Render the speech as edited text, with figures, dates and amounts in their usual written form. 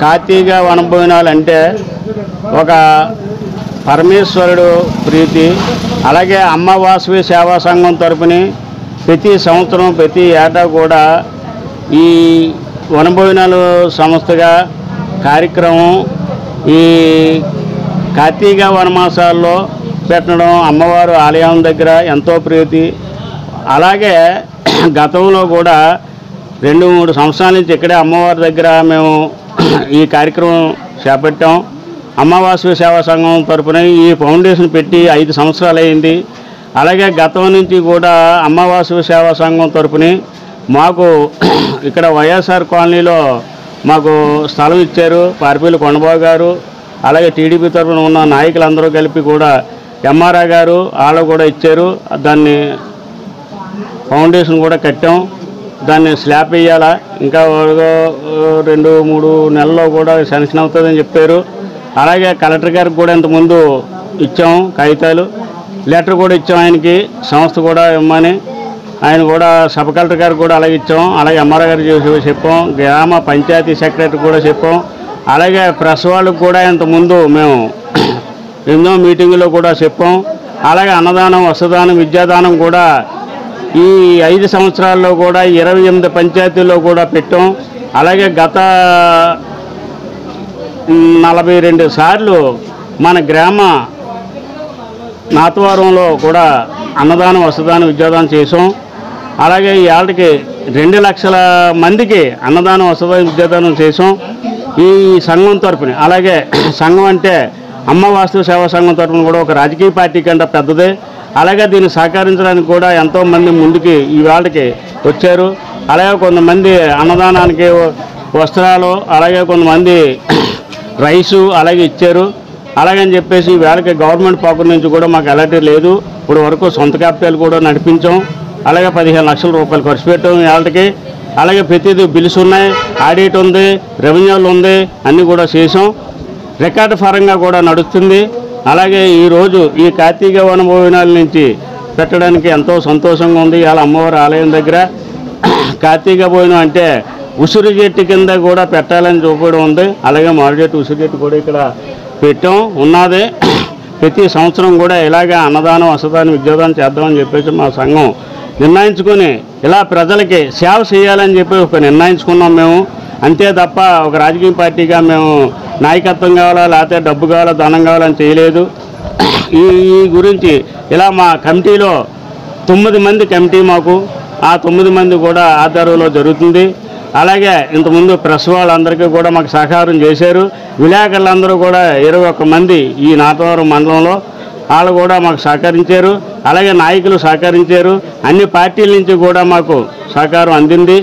కార్తీక వనభోజనాలు అంటే ఒక పరమేశ్వరుడు ప్రీతి. అలాగే అమ్మ వాసవి సేవా సంఘం తరపుని ప్రతి సంవత్సరం ప్రతి ఏటా కూడా ఈ వనభోజనాలు సంస్థగా కార్యక్రమం ఈ కార్తీక వనమాసాల్లో పెట్టడం అమ్మవారు ఆలయం దగ్గర ఎంతో ప్రీతి. అలాగే గతంలో కూడా 2-3 సంవత్సరాల నుంచి ఇక్కడే అమ్మవారి దగ్గర మేము ఈ కార్యక్రమం చేపట్టాం. అమ్మవాసవి సేవా సంఘం తరపున ఈ ఫౌండేషన్ పెట్టి 5 సంవత్సరాలు అయింది. అలాగే గతం నుంచి కూడా అమ్మవాసవి సేవా సంఘం తరపుని మాకు ఇక్కడ వైఎస్ఆర్ కాలనీలో మాకు స్థలం ఇచ్చారు పార్పీలు కొండబాబు గారు. అలాగే టీడీపీ తరపున ఉన్న నాయకులందరూ కలిపి కూడా ఎంఆర్ఆ గారు వాళ్ళు కూడా ఇచ్చారు. దాన్ని ఫౌండేషన్ కూడా కట్టాం. దాన్ని స్లాబ్ వేయాలా, ఇంకా 2-3 నెలల్లో కూడా శాంక్షన్ అవుతుందని చెప్పారు. అలాగే కలెక్టర్ గారికి కూడా ఇంతకుముందు ఇచ్చాం కాగితాలు, లెటర్ కూడా ఇచ్చాం ఆయనకి, సంస్థ కూడా ఇమ్మని. ఆయన కూడా సబ్ కలెక్టర్ గారికి కూడా అలాగే ఇచ్చాం. అలాగే ఎంఆర్ఆ గారికి చెప్పాం, గ్రామ పంచాయతీ సెక్రటరీ కూడా చెప్పాం. అలాగే ప్రెస్ వాళ్ళకు కూడా ఇంతకుముందు మేము ఎన్నో మీటింగులో కూడా చెప్పాం. అలాగే అన్నదానం, వస్త్రదానం, విద్యాదానం కూడా ఈ 5 సంవత్సరాల్లో కూడా 28 పంచాయతీల్లో కూడా పెట్టాం. అలాగే గత 42 సార్లు మన గ్రామ నాతవరంలో కూడా అన్నదానం, వస్త్రదానం, విద్యాదానం చేసాం. అలాగే ఈ ఏళ్ళకి 2 లక్షల మందికి అన్నదానం, వస్త్రదానం, విద్యాదానం చేసాం ఈ సంఘం తరపున. అలాగే సంఘం అంటే అమ్మ వాస్తవ సేవా సంఘం తరపున కూడా ఒక రాజకీయ పార్టీ కంటే పెద్దదే. అలాగే దీన్ని సహకరించడానికి కూడా ఎంతోమంది ముందుకి ఈ వాళ్ళకి వచ్చారు. అలాగే కొంతమంది అన్నదానానికి వస్త్రాలు, అలాగే కొంతమంది రైసు అలాగే ఇచ్చారు. అలాగని చెప్పేసి వేళకి గవర్నమెంట్ పాకెట్ నుంచి కూడా మాకు ఎలాంటి లేదు. ఇప్పుడు వరకు సొంత క్యాపిటల్ కూడా నడిపించాం. అలాగే 15 లక్షల రూపాయలు ఖర్చు పెట్టాం వాళ్ళకి. అలాగే ప్రతిదీ బిల్స్ ఉన్నాయి, ఆడిట్ ఉంది, రెవెన్యూలు ఉంది, అన్నీ కూడా చేసాం. రికార్డు పరంగా కూడా నడుస్తుంది. అలాగే ఈరోజు ఈ కార్తీక వనభోజనాల నుంచి పెట్టడానికి ఎంతో సంతోషంగా ఉంది. ఇవాళ అమ్మవారి ఆలయం దగ్గర కార్తీక భోజనం అంటే ఉసిరి చెట్టు కింద కూడా పెట్టాలని చూపడం ఉంది. అలాగే మామిడి చెట్టు, ఉసిరి చెట్టు కూడా ఇక్కడ పెట్టాం ఉన్నది. ప్రతి సంవత్సరం కూడా ఇలాగే అన్నదానం, వస్త్రదానం, విద్యాదానం చేద్దామని చెప్పేసి మా సంఘం నిర్ణయించుకొని ఇలా ప్రజలకి సేవ చేయాలని చెప్పి ఒక నిర్ణయించుకున్నాం మేము. అంతే తప్ప ఒక రాజకీయ పార్టీగా మేము నాయకత్వం కావాలా, లేకపోతే డబ్బు కావాలా, ధనం కావాలని చేయలేదు. ఈ గురించి ఇలా మా కమిటీలో 9 మంది కమిటీ మాకు, ఆ 9 మంది కూడా ఆధ్వర్యంలో జరుగుతుంది. అలాగే ఇంతకుముందు ప్రెస్ వాళ్ళందరికీ కూడా మాకు సహకారం చేశారు. విలేకరులందరూ కూడా 21 మంది ఈ నాతవరం మండలంలో వాళ్ళు కూడా మాకు సహకరించారు. అలాగే నాయకులు సహకరించారు. అన్ని పార్టీల నుంచి కూడా మాకు సహకారం అందింది.